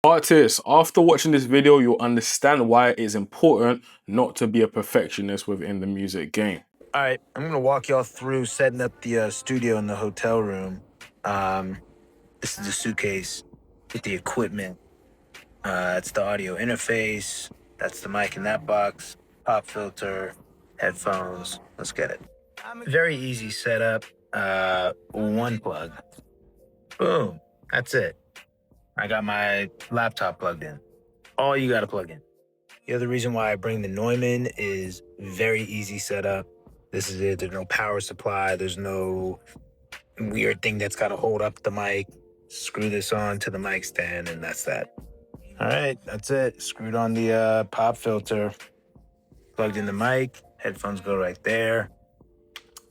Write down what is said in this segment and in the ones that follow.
Artists, after watching this video, you'll understand why it is important not to be a perfectionist within the music game. All right, I'm gonna walk y'all through setting up the studio in the hotel room. This is the suitcase with the equipment. That's the audio interface. That's the mic in that box. Pop filter, headphones. Let's get it. Very easy setup. One plug. Boom. That's it. I got my laptop plugged in. All you gotta plug in. The other reason why I bring the Neumann is very easy setup. This is it. There's no power supply. There's no weird thing that's got to hold up the mic. Screw this on to the mic stand, and that's that. All right, that's it. Screwed on the pop filter. Plugged in the mic. Headphones go right there.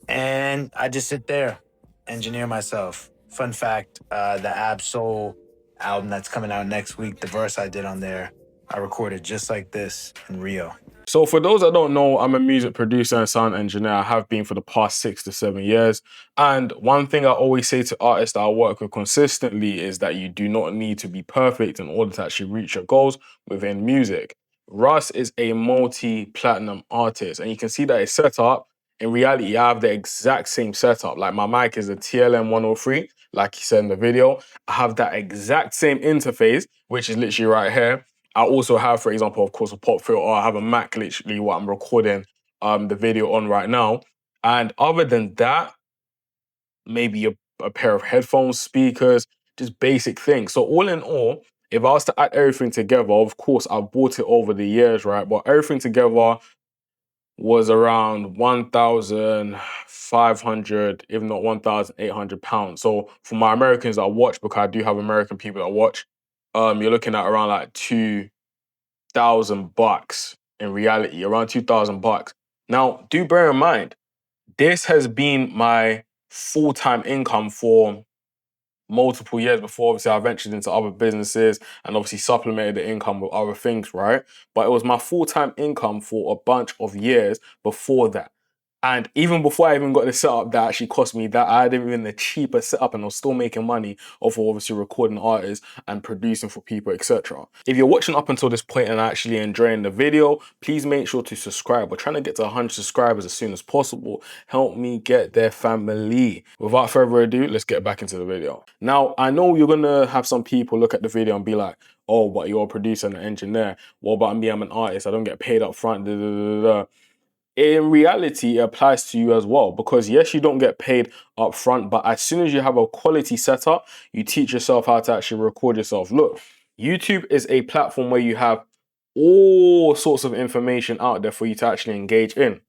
And I just sit there, engineer myself. Fun fact, the Ab Soul album that's coming out next week, the verse I did on there, I recorded just like this in Rio. So for those that don't know, I'm a music producer and sound engineer. I have been for the past 6 to 7 years. And one thing I always say to artists that I work with consistently is that you do not need to be perfect in order to actually reach your goals within music. Russ is a multi-platinum artist, and you can see that his setup, in reality, I have the exact same setup. Like my mic is a TLM 103, like he said in the video. I have that exact same interface, which is literally right here. I also have, for example, of course, a pop filter. I have a Mac, literally what I'm recording the video on right now. And other than that, maybe a pair of headphones, speakers, just basic things. So all in all, if I was to add everything together, of course, I bought it over the years, right? But everything together was around 1,500, if not 1,800 pounds. So for my Americans that watch, because I do have American people that watch, you're looking at around like $2,000 in reality, around $2,000. Now, do bear in mind, this has been my full-time income for multiple years before. Obviously, I ventured into other businesses and obviously supplemented the income with other things, right? But it was my full-time income for a bunch of years before that. And even before I even got the setup that actually cost me that, I had even the cheaper setup and I was still making money off of obviously recording artists and producing for people, etc. If you're watching up until this point and actually enjoying the video, please make sure to subscribe. We're trying to get to 100 subscribers as soon as possible. Help me get there, family. Without further ado, let's get back into the video. Now, I know you're gonna have some people look at the video and be like, oh, but you're a producer and an engineer. What about me? I'm an artist. I don't get paid up front. Da, da, da, da. In reality, it applies to you as well, because yes, you don't get paid up front, but as soon as you have a quality setup, you teach yourself how to actually record yourself. Look, YouTube is a platform where you have all sorts of information out there for you to actually engage in.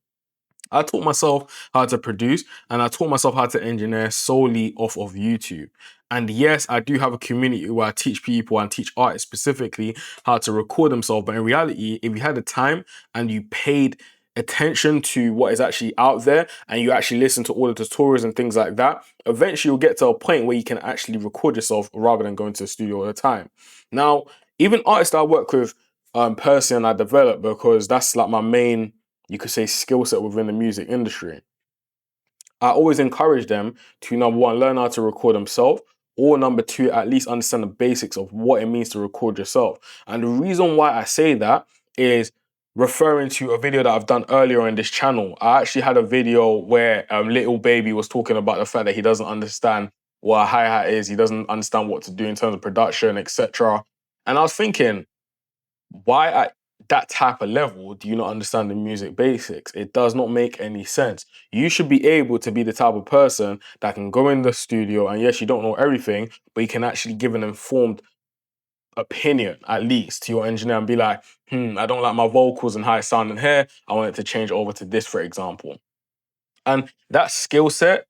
I taught myself how to produce and I taught myself how to engineer solely off of YouTube. And yes, I do have a community where I teach people and teach artists specifically how to record themselves. But in reality, if you had the time and you paid attention to what is actually out there and you actually listen to all the tutorials and things like that, eventually you'll get to a point where you can actually record yourself rather than going to the studio all the time. Now, even artists that I work with personally and I develop, because that's like my main, you could say, skill set within the music industry. I always encourage them to, number one, learn how to record themselves, or number two, at least understand the basics of what it means to record yourself. And the reason why I say that is referring to a video that I've done earlier on this channel. I actually had a video where Little Baby was talking about the fact that he doesn't understand what a hi-hat is, he doesn't understand what to do in terms of production, etc. And I was thinking, why at that type of level do you not understand the music basics? It does not make any sense. You should be able to be the type of person that can go in the studio and yes, you don't know everything, but you can actually give an informed opinion, at least, to your engineer and be like, I don't like my vocals and how it's sounding here. I want it to change over to this, for example. And that skill set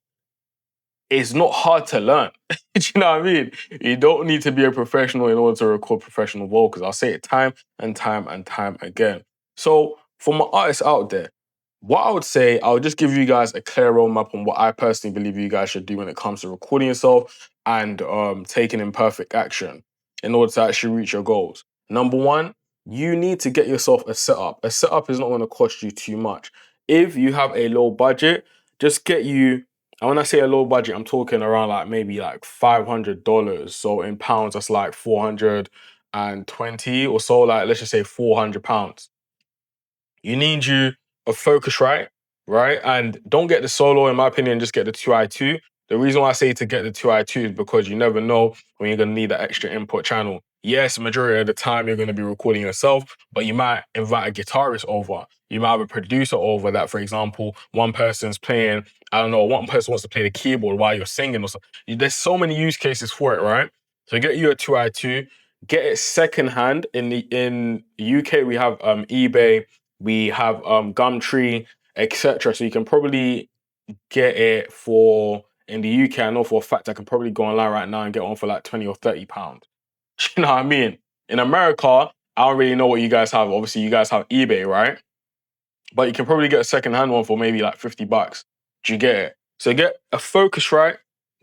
is not hard to learn. Do you know what I mean? You don't need to be a professional in order to record professional vocals. I'll say it time and time and time again. So for my artists out there, what I would say, I'll just give you guys a clear roadmap on what I personally believe you guys should do when it comes to recording yourself and taking imperfect action in order to actually reach your goals. Number one, you need to get yourself a setup. A setup is not going to cost you too much. If you have a low budget, just get you, and when I say a low budget, I'm talking around like maybe like $500. So in pounds, that's like 400 120 or so, like let's just say £400. You need you a Focusrite, right? And don't get the solo, in my opinion, just get the 2i2. The reason why I say to get the 2i2 is because you never know when you're going to need that extra input channel. Yes, majority of the time you're going to be recording yourself, but you might invite a guitarist over. You might have a producer over that, for example, one person's playing, I don't know, one person wants to play the keyboard while you're singing or something. There's so many use cases for it, right? So get you a 2i2, get it secondhand. In the UK, we have eBay, we have Gumtree, etc. So you can probably get it for, in the UK, I know for a fact I can probably go online right now and get one for like 20 or £30. Do you know what I mean? In America, I don't really know what you guys have. Obviously, you guys have eBay, right? But you can probably get a second-hand one for maybe like £50. Do you get it? So get a Focusrite,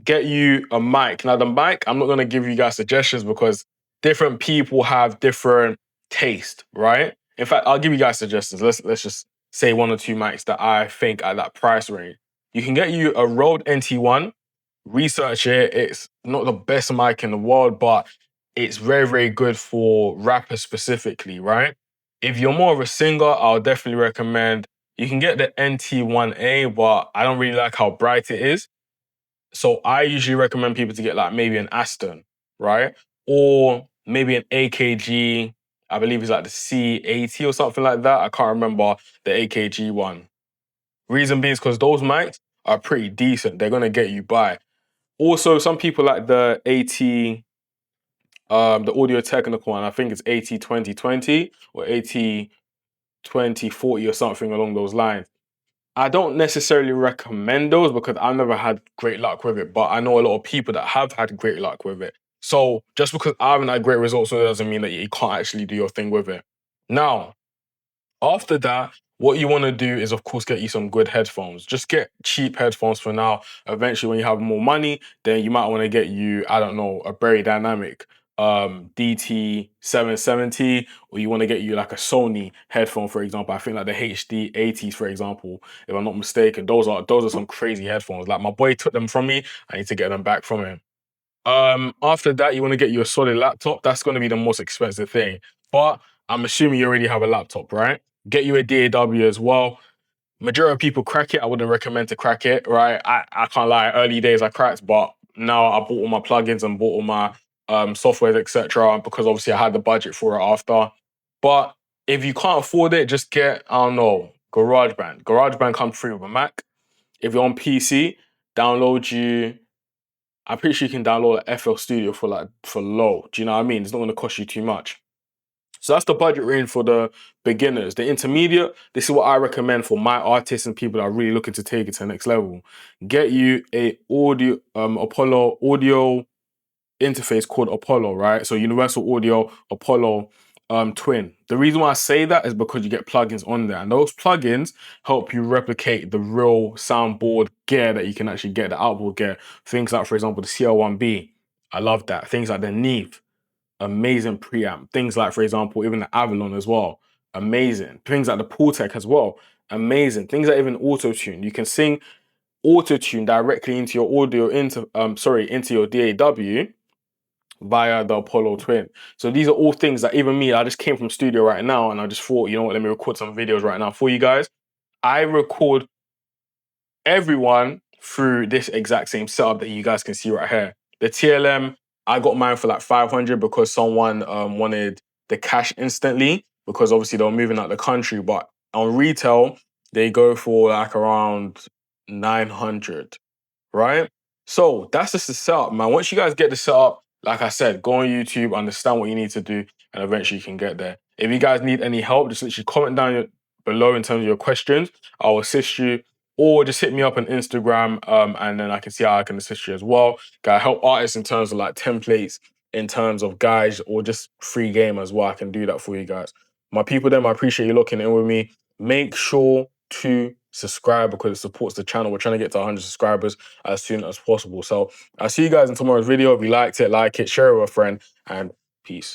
get you a mic. Now the mic, I'm not gonna give you guys suggestions because different people have different taste, right? In fact, I'll give you guys suggestions. Let's just say one or two mics that I think at that price range. You can get you a Rode NT1, research it. It's not the best mic in the world, but it's very, very good for rappers specifically, right? If you're more of a singer, I'll definitely recommend, you can get the NT1A, but I don't really like how bright it is. So I usually recommend people to get like maybe an Aston, right? Or maybe an AKG, I believe it's like the C80 or something like that. I can't remember the AKG one. Reason being is because those mics are pretty decent. They're gonna get you by. Also, some people like the the Audio Technica one. I think it's AT2020 or AT2040 or something along those lines. I don't necessarily recommend those because I've never had great luck with it, but I know a lot of people that have had great luck with it. So just because I haven't had great results, so it doesn't mean that you can't actually do your thing with it. Now, after that, what you want to do is, of course, get you some good headphones. Just get cheap headphones for now. Eventually, when you have more money, then you might want to get you, I don't know, a very dynamic DT770, or you want to get you like a Sony headphone, for example. I think like the HD80s, for example, if I'm not mistaken. Those are some crazy headphones. Like my boy took them from me. I need to get them back from him. After that, you want to get you a solid laptop. That's going to be the most expensive thing. But I'm assuming you already have a laptop, right? Get you a DAW as well. Majority of people crack it. I wouldn't recommend to crack it, right? I can't lie. Early days I cracked, but now I bought all my plugins and bought all my softwares, etc. Because obviously I had the budget for it after. But if you can't afford it, just get, I don't know, GarageBand. GarageBand comes free with a Mac. If you're on PC, download you, I'm pretty sure you can download FL Studio for low. Do you know what I mean? It's not going to cost you too much. So that's the budget range for the beginners. The intermediate, this is what I recommend for my artists and people that are really looking to take it to the next level. Get you a Apollo audio interface called Apollo, right? So Universal Audio Apollo Twin. The reason why I say that is because you get plugins on there, and those plugins help you replicate the real soundboard gear that you can actually get, the outboard gear. Things like, for example, the CL1B. I love that. Things like the Neve, amazing preamp. Things like, for example, even the Avalon as well, amazing. Things like the Pultec as well, amazing. Things like even auto-tune. You can sing auto-tune directly into your audio, into your DAW via the Apollo Twin. So these are all things that even me, I just came from studio right now and I just thought, you know what, let me record some videos right now for you guys. I record everyone through this exact same setup that you guys can see right here. The TLM, I got mine for like 500 because someone wanted the cash instantly because obviously they were moving out the country, but on retail, they go for like around 900, right? So that's just the setup, man. Once you guys get the setup, like I said, go on YouTube, understand what you need to do, and eventually you can get there. If you guys need any help, just literally comment down below in terms of your questions. I'll assist you. Or just hit me up on Instagram, and then I can see how I can assist you as well. Can I help artists in terms of like templates, in terms of guides, or just free game as well? I can do that for you guys. My people, I appreciate you looking in with me. Make sure to subscribe because it supports the channel. We're trying to get to 100 subscribers as soon as possible. So I'll see you guys in tomorrow's video. If you liked it, like it, share it with a friend, and peace.